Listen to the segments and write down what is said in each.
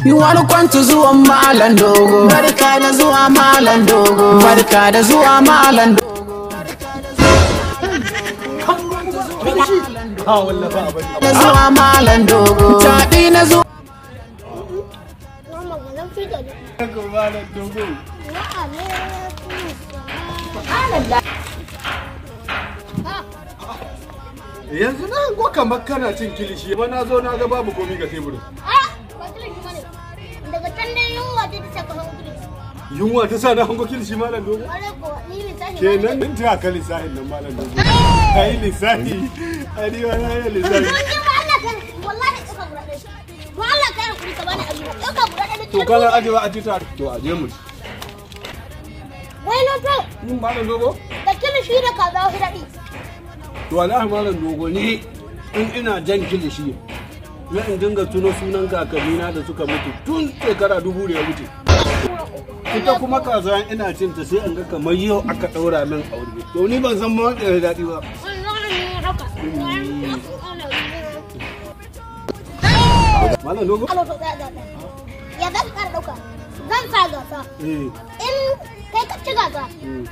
You wanna kwanta zuwa Malam Dogo. Barka da zuwa Malam Dogo. Barka da zuwa Malam Dogo. Ha wallahi ba abin. Da zuwa Malam Dogo. Taɗi na zuwa. Malam Dogo. Yanzu na hango kamar kana cin kilishi ba na zo na ga babu komi ga teburin. Daga can dai yunwa ta saka hango kilishi. Yunwa ta sa na hango kilishi Malam Dogo? Kenan din ta ka lissahin nan Malam Dogo. Kai lissahi. Ani wa na lissahi. To kana ajewa a tita to aje mu. Wai no to. Mun Malam Dogo? Da kilishi da kaza su daɗi. To wallahi Malam Dogo ni in ina jan kilishi na in dinga tuno sunan kakannina da suka mutu tun shekara 2000 da ya wuce. Ita kuma kaza ina cin ta sai an ga kamar yau aka daura min aure. To ni ban san ma wanda ya daɗi ba. Malam Dogo? Ya zan ƙara ɗauka. Zan sa gasa. In kai ka ci gasa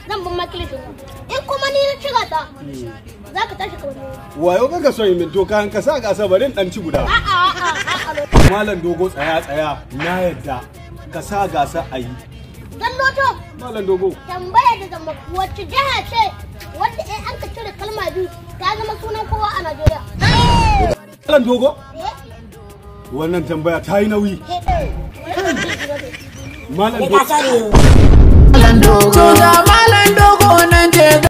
zan bin makilishin nan. In kuma ni na ci gasa za ka tashi kawai. Wayo kaga so yi min to kan ka sa gasa bari in dan ci guda. A'a. Malam Dogo tsaya na yadda ka sa gasa a yi. Dan loto. Malam Dogo. Tambaya da zama wacce jiha ce wanda in an ka cire kalma biyu ta zama sunan kowa a Najeriya. Malam Dogo? Wannan tambaya ta yi nauyi. Malam Dogo. Malam Dogo.